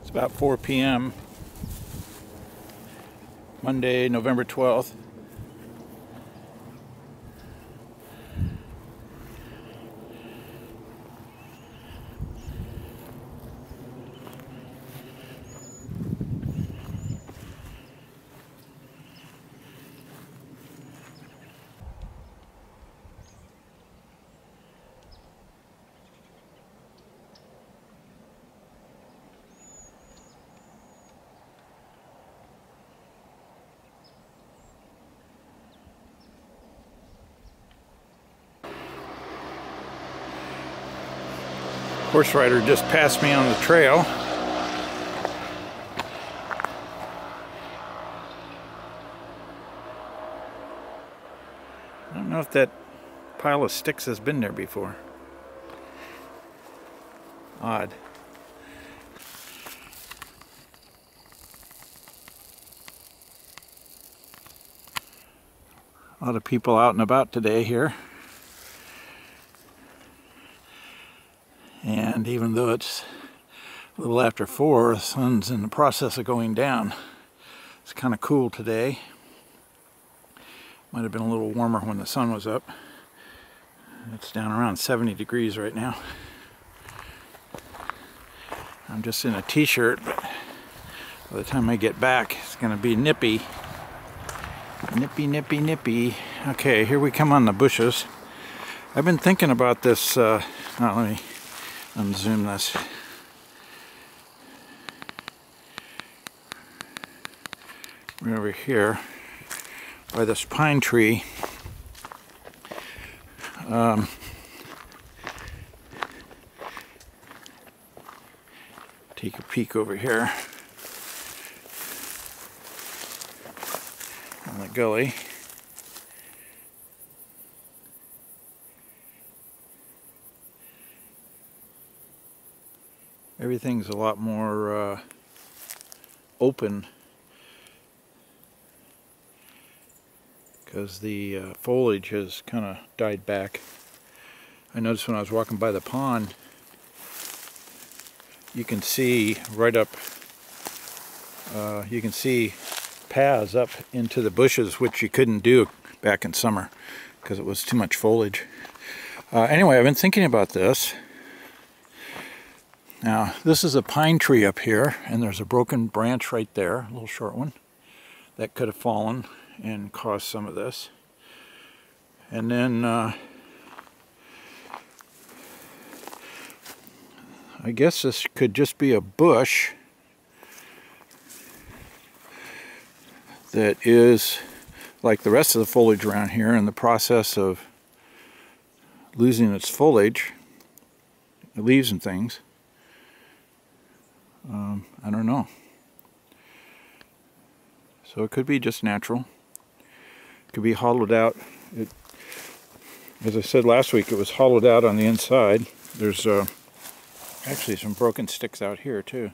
It's about 4 p.m. Monday, November 12th. Horse rider just passed me on the trail. I don't know if that pile of sticks has been there before. Odd. A lot of people out and about today here. And even though it's a little after 4, the sun's in the process of going down. It's kind of cool today. Might have been a little warmer when the sun was up. It's down around 70 degrees right now. I'm just in a t-shirt, but by the time I get back, it's going to be nippy. Nippy, nippy, nippy. Okay, here we come on the bushes. I've been thinking about this. Let me unzoom this. We're over here by this pine tree. Take a peek over here in the gully. Everything's a lot more open because the foliage has kind of died back. I noticed when I was walking by the pond, you can see right up, you can see paths up into the bushes, which you couldn't do back in summer because it was too much foliage. Anyway, I've been thinking about this. Now, this is a pine tree up here, and there's a broken branch right there, a little short one, that could have fallen and caused some of this. And then, I guess this could just be a bush that is, like the rest of the foliage around here, in the process of losing its foliage, leaves and things. I don't know. So it could be just natural. It could be hollowed out. As I said last week, it was hollowed out on the inside. There's actually some broken sticks out here too.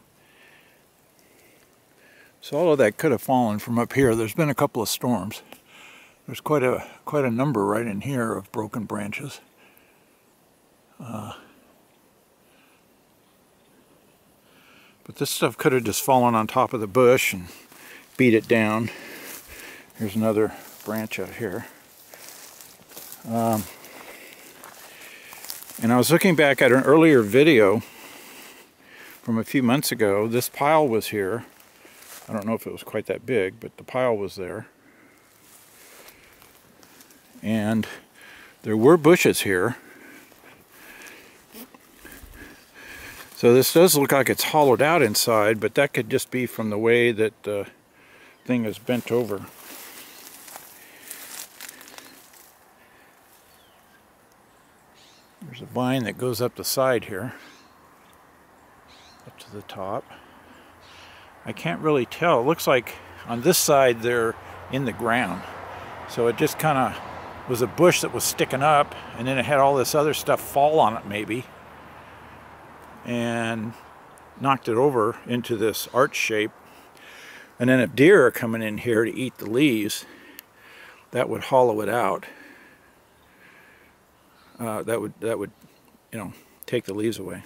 So all of that could have fallen from up here. There's been a couple of storms. There's quite a number right in here of broken branches. But this stuff could have just fallen on top of the bush and beat it down. Here's another branch out here. And I was looking back at an earlier video from a few months ago. This pile was here. I don't know if it was quite that big, but the pile was there. And there were bushes here. So this does look like it's hollowed out inside, but that could just be from the way that the thing is bent over. There's a vine that goes up the side here, up to the top. I can't really tell. It looks like on this side they're in the ground. So it just kind of was a bush that was sticking up, and then it had all this other stuff fall on it maybe, and knocked it over into this arch shape. And then if deer are coming in here to eat the leaves, that would hollow it out. That would, you know, take the leaves away.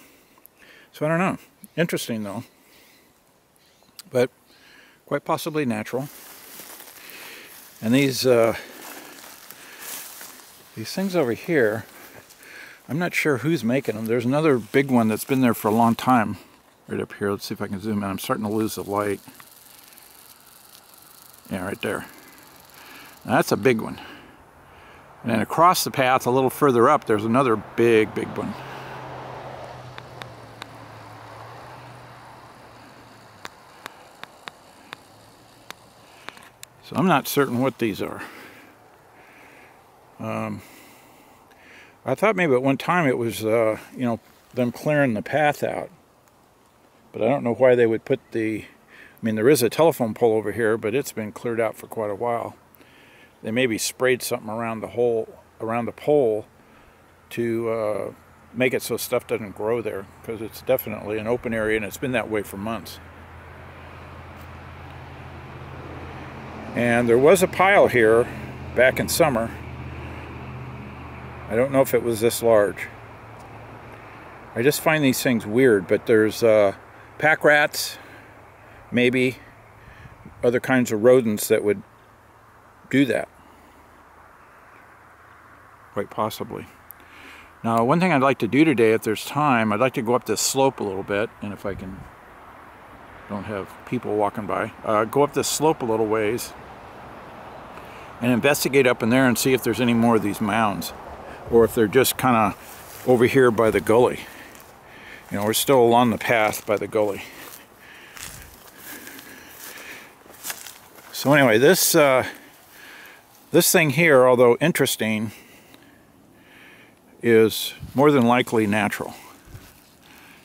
So I don't know. Interesting though. but quite possibly natural. And these things over here, I'm not sure who's making them. There's another big one that's been there for a long time right up here. Let's see if I can zoom in. I'm starting to lose the light. Yeah, right there. Now, that's a big one. And then across the path, a little further up, there's another big one. So I'm not certain what these are. I thought maybe at one time it was, you know, them clearing the path out. But I don't know why they would put the... I mean, there is a telephone pole over here, but it's been cleared out for quite a while. They maybe sprayed something around the pole to make it so stuff doesn't grow there, because it's definitely an open area and it's been that way for months. And there was a pile here back in summer. I don't know if it was this large. I just find these things weird, but there's pack rats, maybe other kinds of rodents that would do that. Quite possibly. Now, one thing I'd like to do today, if there's time, I'd like to go up this slope a little bit, and if I can, don't have people walking by, go up this slope a little ways and investigate up in there and see if there's any more of these mounds, or if they're just kind of over here by the gully. You know, we're still along the path by the gully. So anyway, this thing here, although interesting, is more than likely natural,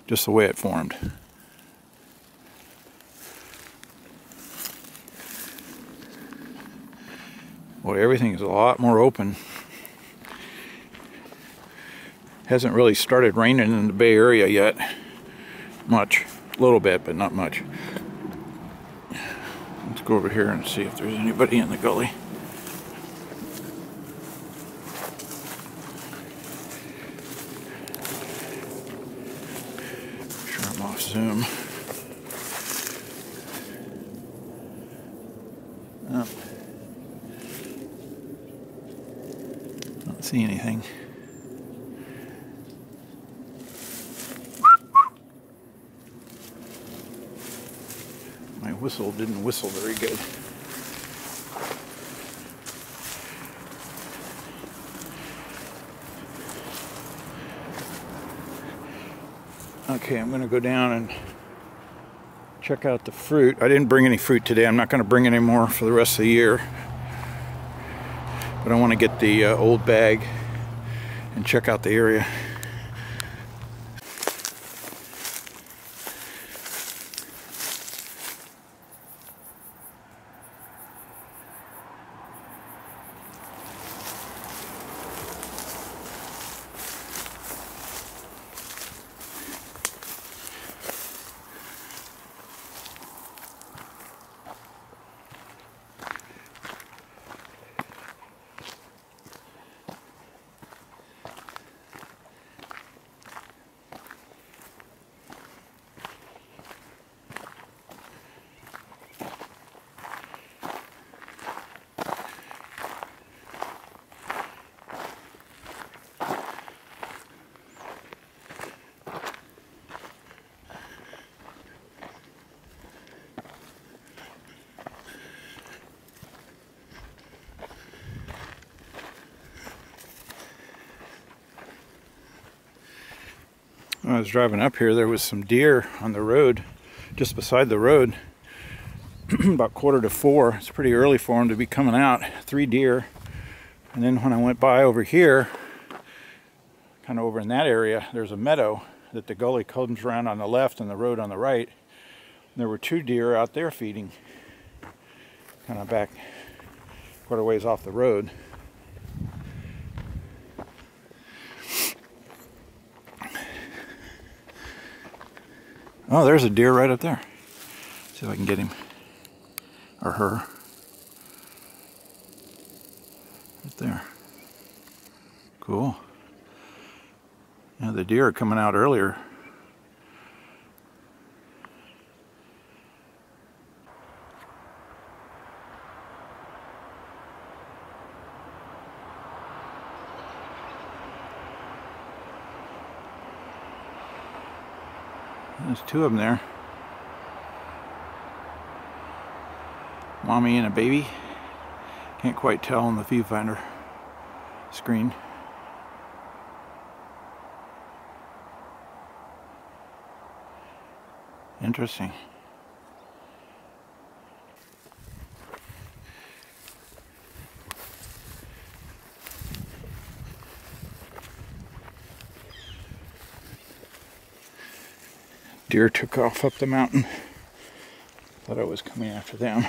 just the way it formed. Boy, everything is a lot more open. Hasn't really started raining in the Bay Area yet. Much. A little bit, but not much. Let's go over here and see if there's anybody in the gully. Sure, I'm off zoom. Oh. Don't see anything. My whistle didn't whistle very good. Okay, I'm going to go down and check out the fruit. I didn't bring any fruit today. I'm not going to bring any more for the rest of the year. But I want to get the old bag and check out the area. When I was driving up here, there was some deer on the road, just beside the road, about 3:45. It's pretty early for them to be coming out, 3 deer. And then when I went by over here, kind of over in that area, there's a meadow that the gully comes around on the left and the road on the right. And there were 2 deer out there feeding, kind of back quite a ways off the road. Oh, there's a deer right up there. See if I can get him. Or her. Right there. Cool. Yeah, the deer are coming out earlier. There's two of them there. Mommy and a baby. Can't quite tell on the viewfinder screen. Interesting. Deer took off up the mountain. Thought I was coming after them.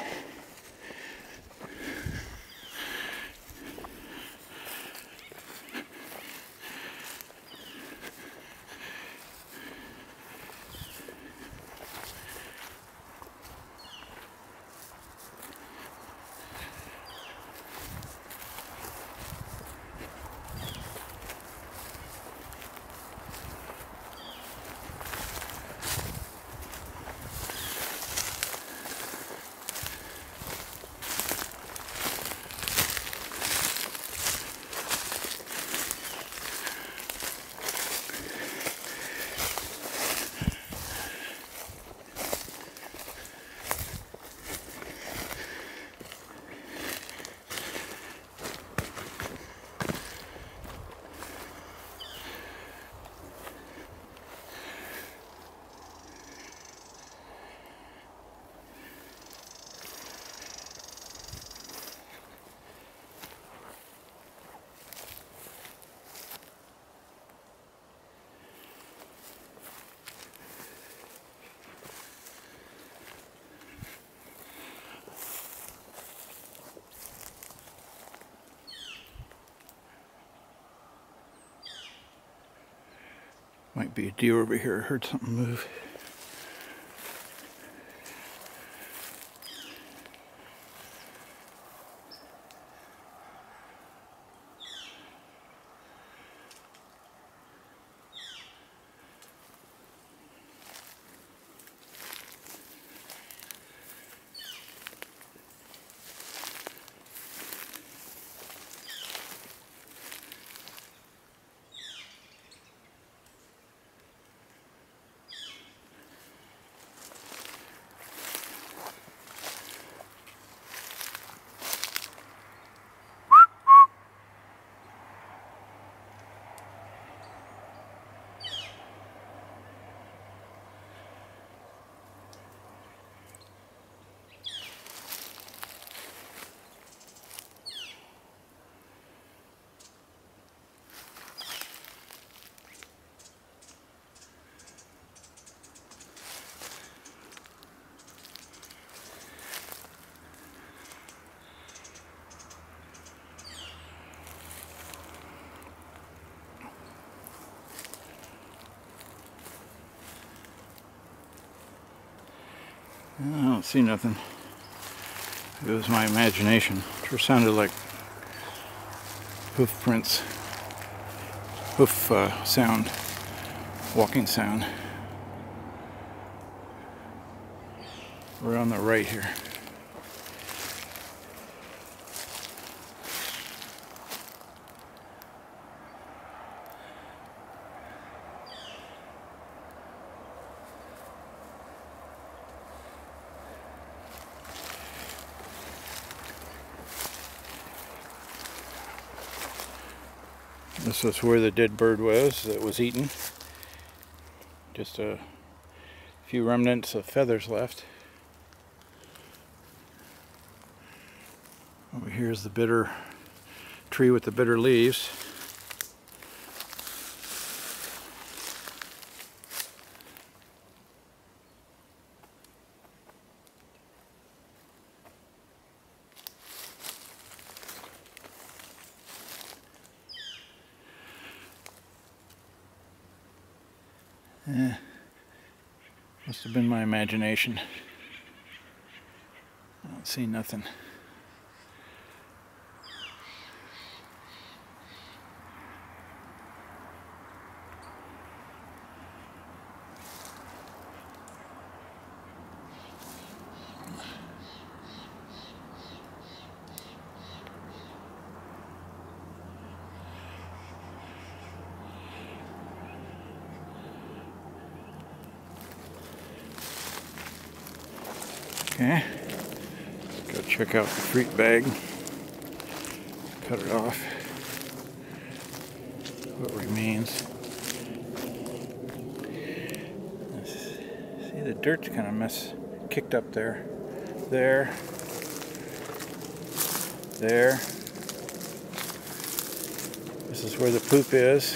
Might be a deer over here. I heard something move. I don't see nothing. It was my imagination. It sure sounded like hoof prints, hoof sound, walking sound. We're on the right here. This is where the dead bird was that was eaten. Just a few remnants of feathers left. Over here is the bitter tree with the bitter leaves. Must have been my imagination. I don't see nothing. Okay, go check out the fruit bag. Cut it off. What remains. See, the dirt's kind of kicked up there. There. This is where the poop is.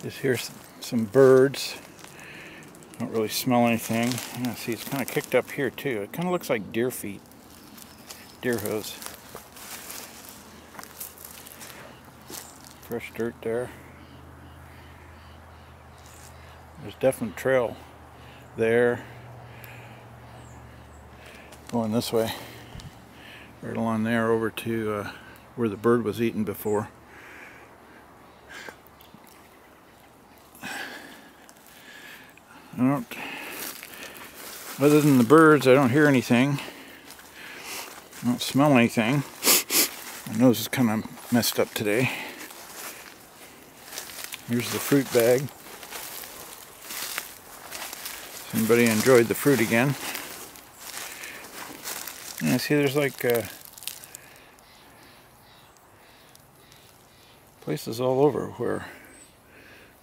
Just here's some birds. Don't really smell anything. Yeah, see, it's kind of kicked up here too. It kind of looks like deer feet, deer hooves. Fresh dirt there. There's definitely trail there. Going this way, right along there over to where the bird was eaten before. Other than the birds, I don't hear anything. I don't smell anything. My nose is kind of messed up today. Here's the fruit bag. Somebody enjoyed the fruit again. Yeah, see, there's like places all over where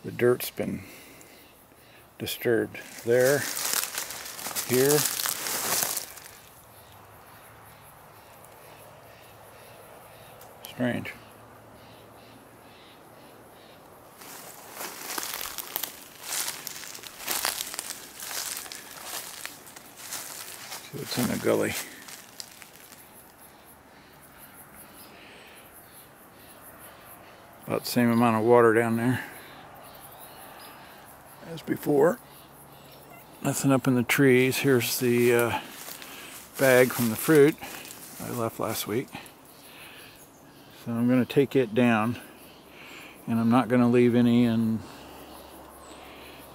the dirt's been disturbed. There, here. Strange. See what's in the gully. About the same amount of water down there as before. Nothing up in the trees. Here's the bag from the fruit I left last week. So I'm going to take it down, and I'm not going to leave any in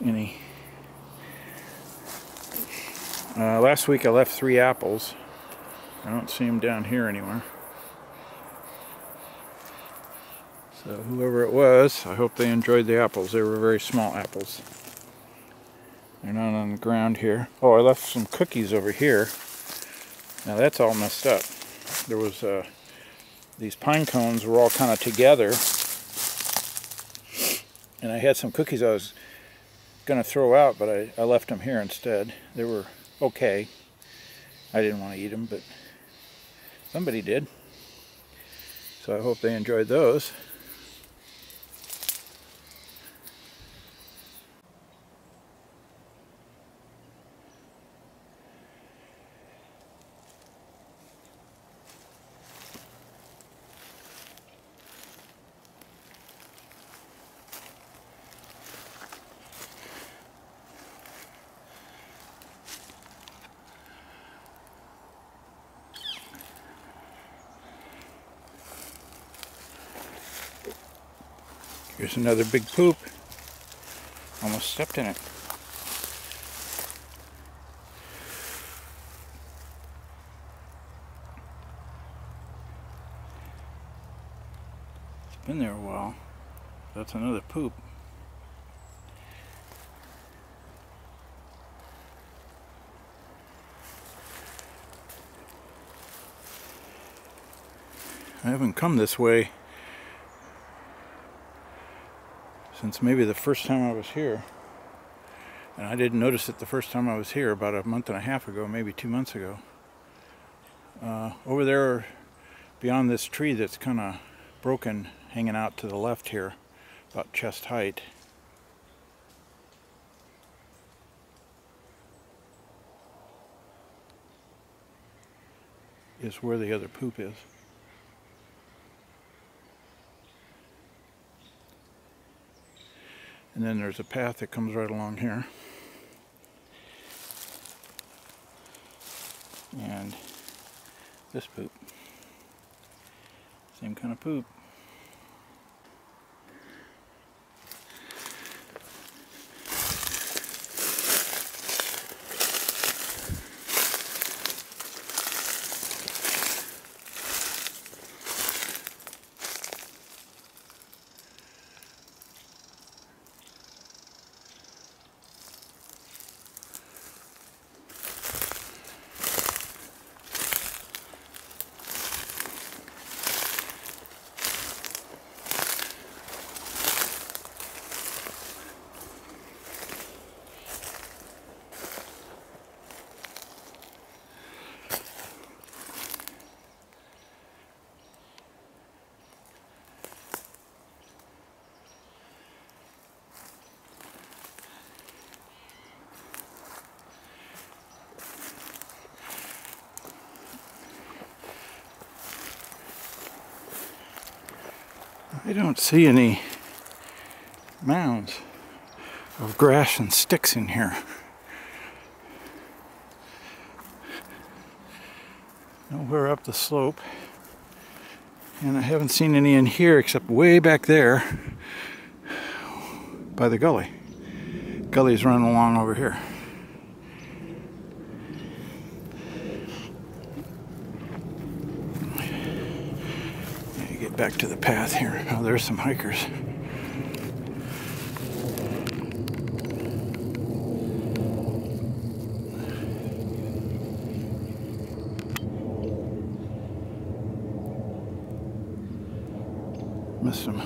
any. Last week I left 3 apples. I don't see them down here anywhere. So whoever it was, I hope they enjoyed the apples. They were very small apples. They're not on the ground here. Oh, I left some cookies over here. Now that's all messed up. There was these pine cones were all kind of together, and I had some cookies I was going to throw out, but I left them here instead. They were okay. I didn't want to eat them, but somebody did. So I hope they enjoyed those. Here's another big poop. Almost stepped in it. It's been there a while. That's another poop. I haven't come this way since maybe the first time I was here. And I didn't notice it the first time I was here, about a month and a half ago, maybe 2 months ago. Over there, beyond this tree that's kind of broken, hanging out to the left here, about chest height, is where the other poop is. And then there's a path that comes right along here. And this poop. Same kind of poop. I don't see any mounds of grass and sticks in here. Nowhere up the slope. And I haven't seen any in here except way back there by the gully. Gully's running along over here. Get back to the path here. Oh, there's some hikers. Missed them.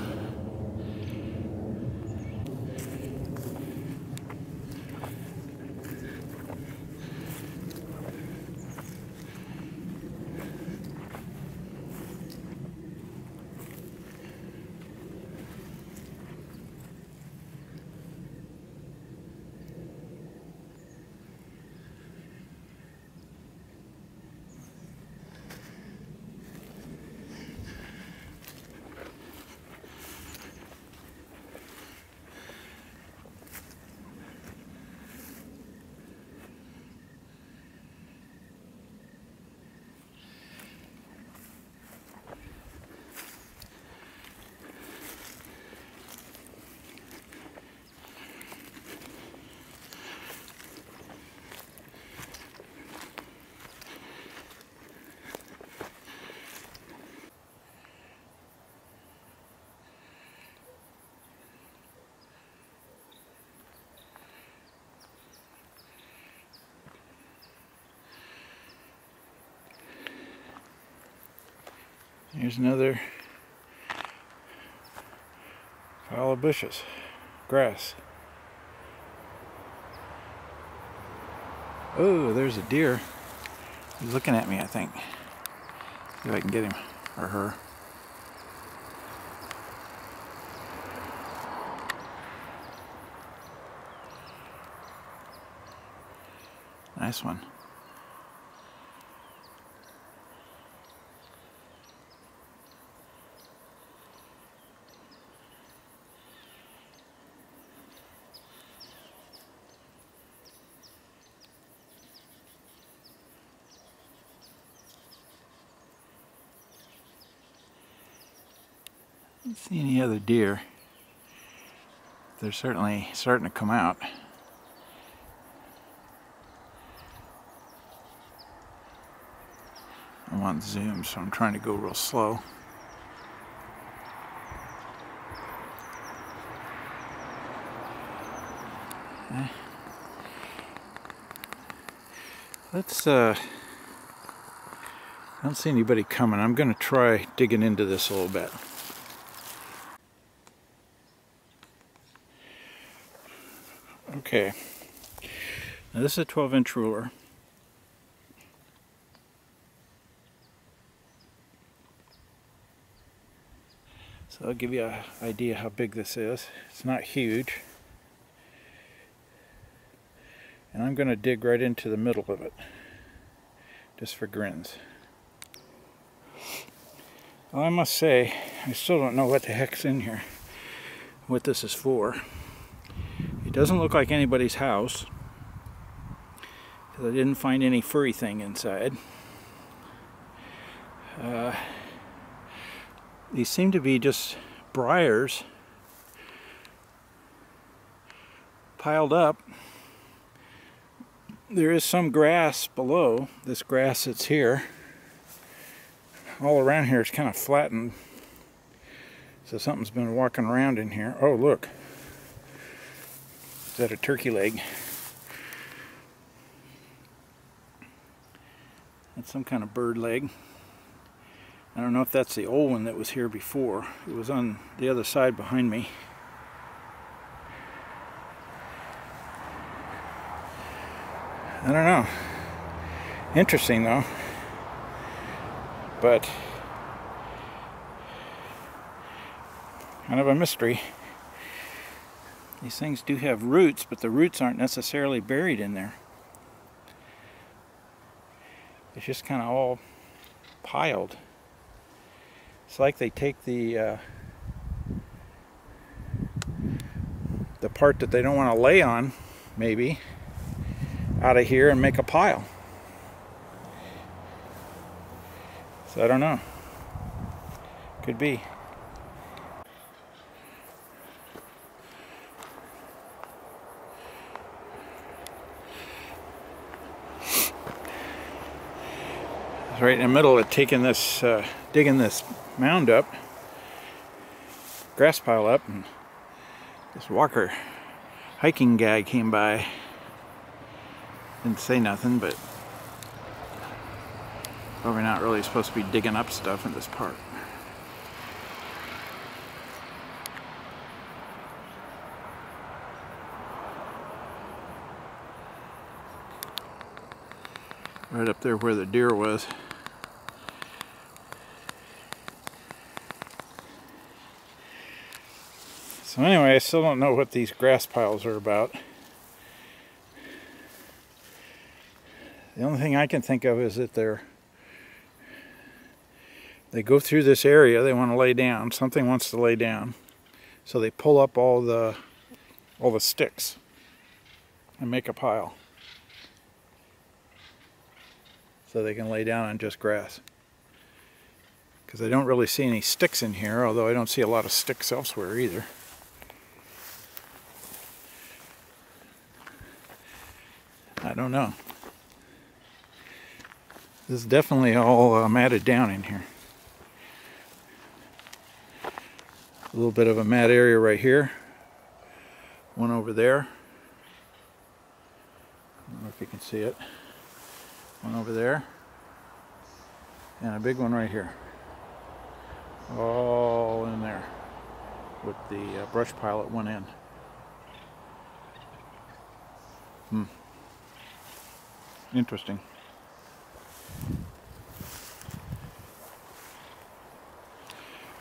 Here's another pile of bushes, grass. Oh, there's a deer. He's looking at me, I think. See if I can get him or her. Nice one. I don't see any other deer. They're certainly starting to come out. I want zoom, so I'm trying to go real slow. Let's I don't see anybody coming. I'm going to try digging into this a little bit. Okay, now this is a 12-inch ruler. So I'll give you an idea how big this is. It's not huge. And I'm going to dig right into the middle of it, just for grins. Well, I must say, I still don't know what the heck's in here, what this is for. It doesn't look like anybody's house, because I didn't find any furry thing inside. These seem to be just briars piled up. There is some grass below. This grass that's here. All around here is kind of flattened. So something's been walking around in here. Oh, look. Is that a turkey leg? That's some kind of bird leg. I don't know if that's the old one that was here before. It was on the other side behind me. I don't know. Interesting though. But kind of a mystery. These things do have roots, but the roots aren't necessarily buried in there. It's just kind of all piled. It's like they take the part that they don't want to lay on, maybe, out of here and make a pile. So I don't know. Could be. Right in the middle of taking this, digging this mound up, grass pile up, and this walker hiking guy came by. Didn't say nothing, but probably not really supposed to be digging up stuff in this park. Right up there where the deer was. So anyway, I still don't know what these grass piles are about. The only thing I can think of is that they go through this area, they want to lay down, something wants to lay down. So they pull up all the sticks and make a pile. So they can lay down on just grass. Because I don't really see any sticks in here, although I don't see a lot of sticks elsewhere either. I don't know. This is definitely all matted down in here. A little bit of a mat area right here. One over there. I don't know if you can see it. One over there. And a big one right here. All in there. With the brush pile at one end. Interesting.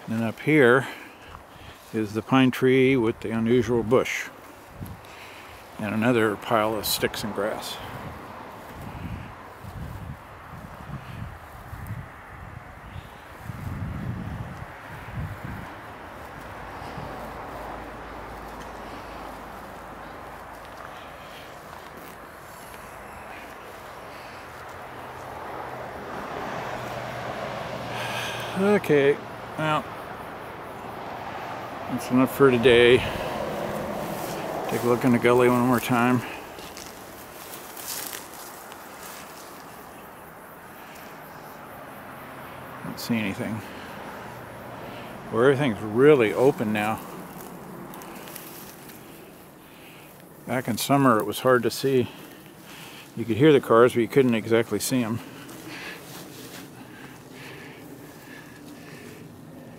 And then up here is the pine tree with the unusual bush. And another pile of sticks and grass. Okay, well, that's enough for today. Take a look in the gully one more time. Don't see anything. Well, everything's really open now. Back in summer it was hard to see. You could hear the cars, but you couldn't exactly see them.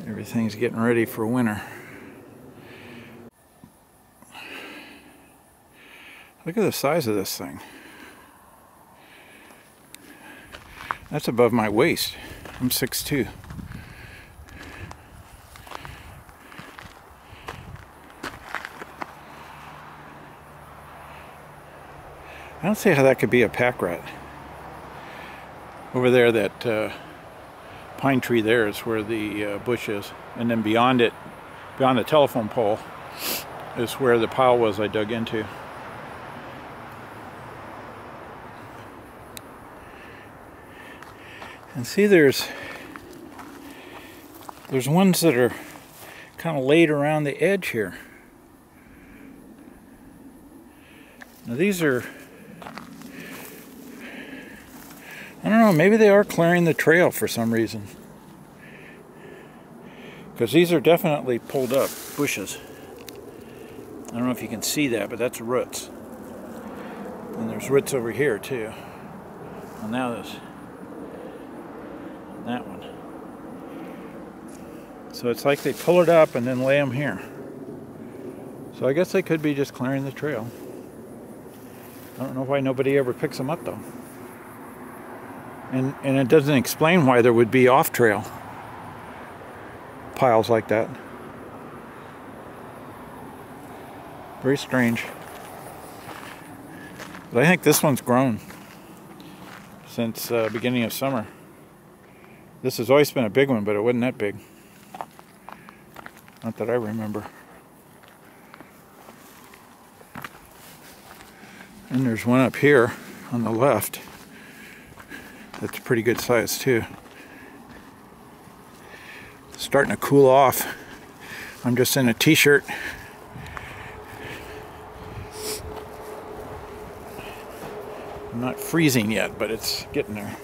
Everything's getting ready for winter. Look at the size of this thing. That's above my waist. I'm 6'2". I don't see how that could be a pack rat. Over there, that pine tree there is where the bush is, and then beyond it, beyond the telephone pole, is where the pile was I dug into. And see, there's ones that are kind of laid around the edge here. Now these are, I don't know, maybe they are clearing the trail for some reason. Because these are definitely pulled up bushes. I don't know if you can see that, but that's roots. And there's roots over here too. Well, now there's that one. So it's like they pull it up and then lay them here. So I guess they could be just clearing the trail. I don't know why nobody ever picks them up though. And it doesn't explain why there would be off-trail piles like that. Very strange. But I think this one's grown since beginning of summer. This has always been a big one, but it wasn't that big. Not that I remember. And there's one up here on the left. That's a pretty good size too. It's starting to cool off. I'm just in a t-shirt. I'm not freezing yet, but it's getting there.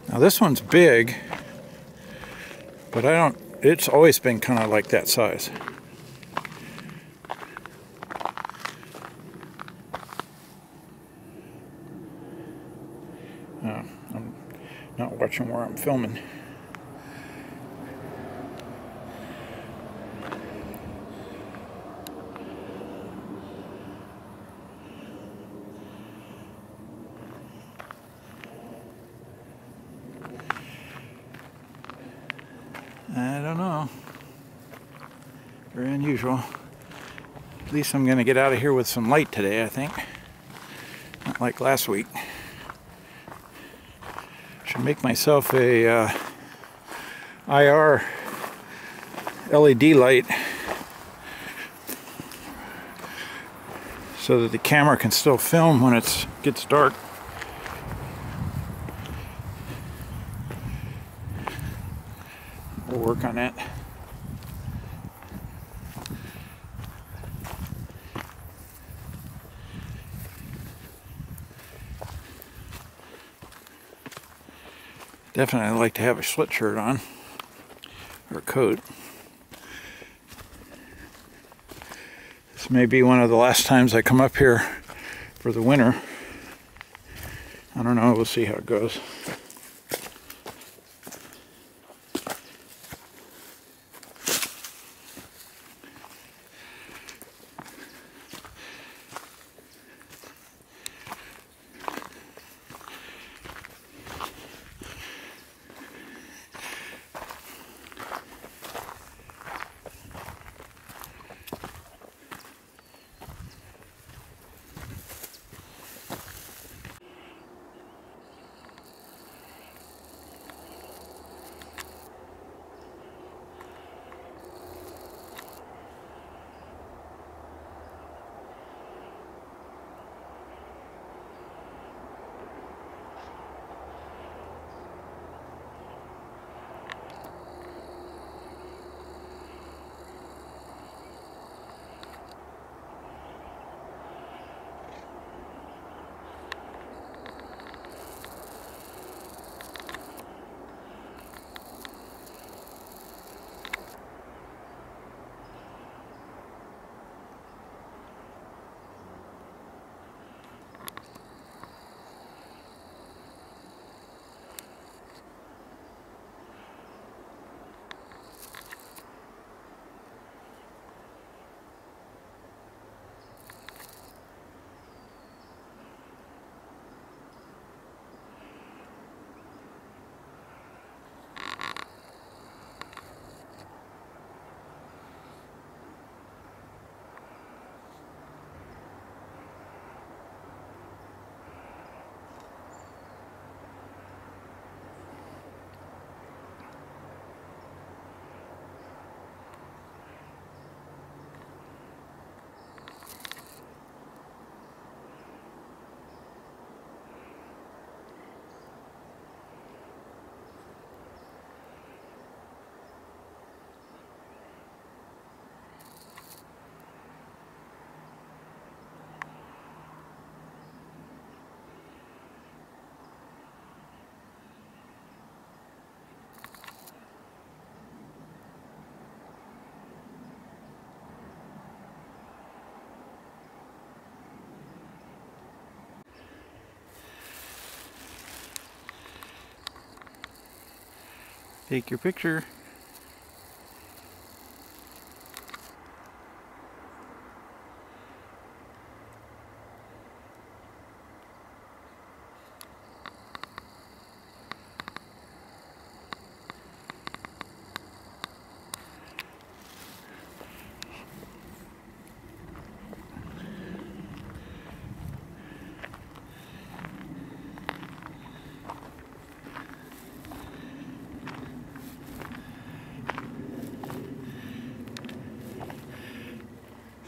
Now this one's big, but it's always been kind of like that size. I'm not watching where I'm filming. I don't know. Very unusual. At least I'm going to get out of here with some light today, I think. Not like last week. Should make myself a IR LED light so that the camera can still film when it gets dark. We'll work on that. Definitely like to have a sweatshirt on, or a coat. This may be one of the last times I come up here for the winter. I don't know, we'll see how it goes. Take your picture.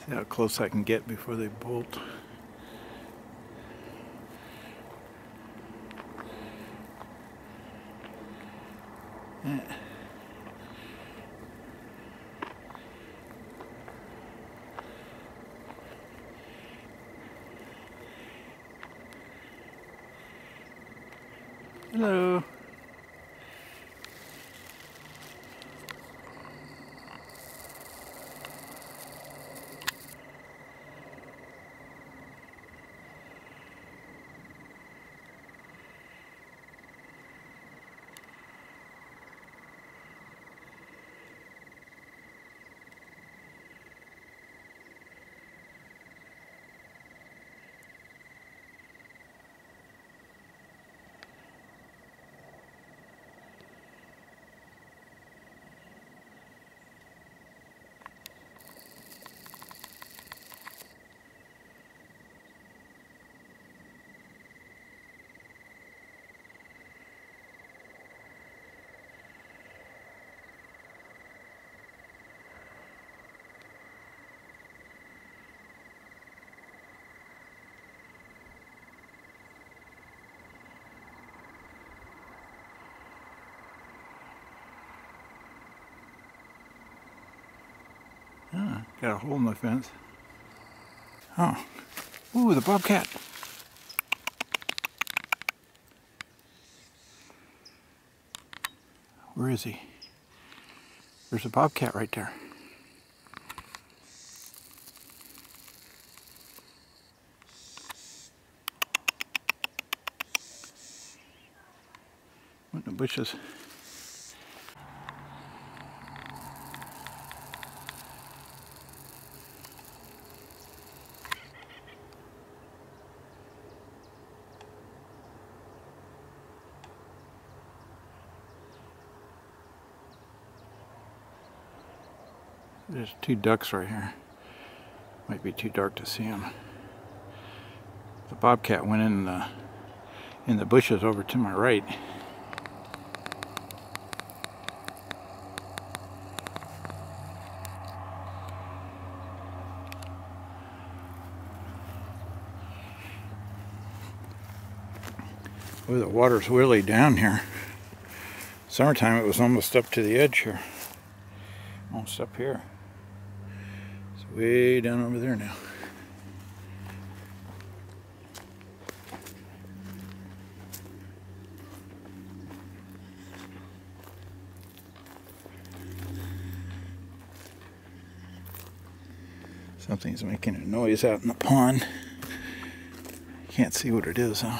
See how close I can get before they bolt. Yeah. Hello. Ah, got a hole in the fence. Oh. Ooh, the bobcat. Where is he? There's a bobcat right there. What in the bushes? There's two ducks right here. Might be too dark to see them. The bobcat went in the bushes over to my right. Boy, the water's really down here. Summertime, it was almost up to the edge here. Almost up here. It's way down over there now. Something's making a noise out in the pond. Can't see what it is, though.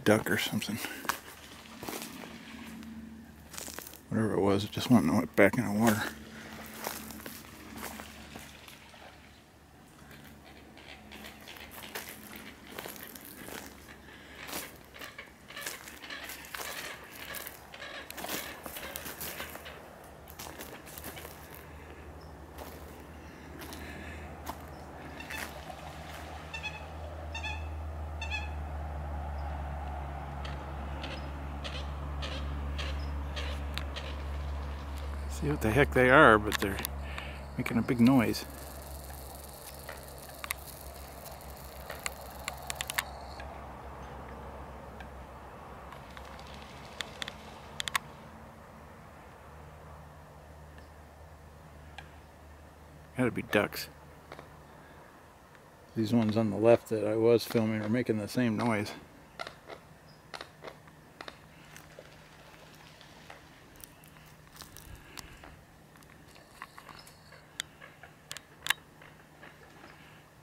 Duck or something. Whatever it was, it just went back in the water. See what the heck they are, but they're making a big noise. Gotta be ducks. These ones on the left that I was filming are making the same noise.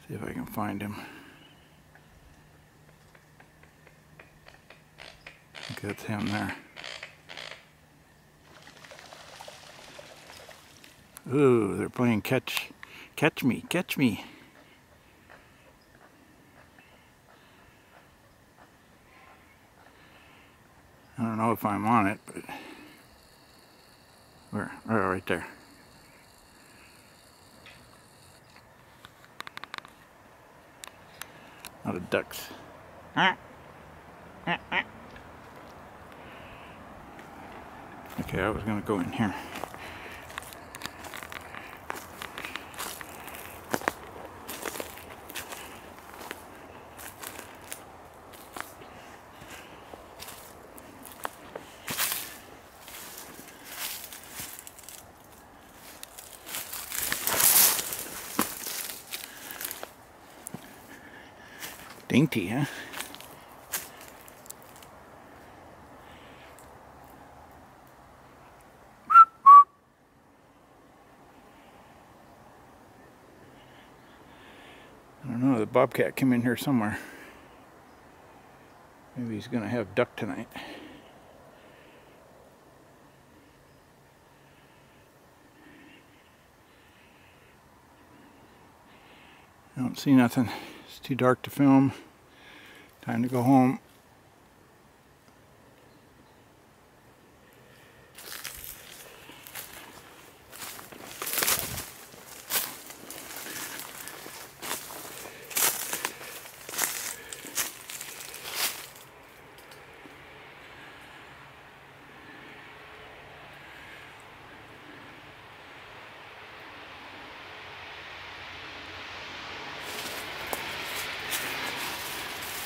See if I can find him. I think that's him there. Ooh, they're playing catch me, catch me. I don't know if I'm on it, but where? Oh, right there. Out of ducks. Okay, I was going to go in here. Dainty, huh? I don't know, the bobcat came in here somewhere. Maybe he's gonna have duck tonight. I don't see nothing. It's too dark to film. Time to go home.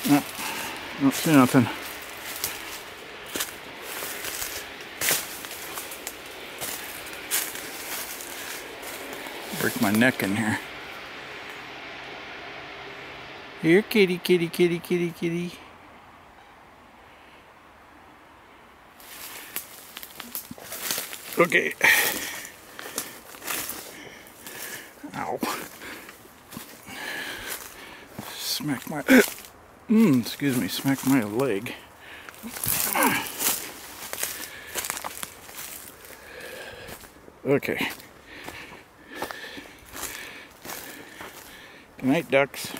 No, don't see nothing. Break my neck in here. Here, kitty, kitty, kitty, kitty, kitty. Okay. Ow. Smack my... excuse me, smack my leg. Okay. Good night, ducks.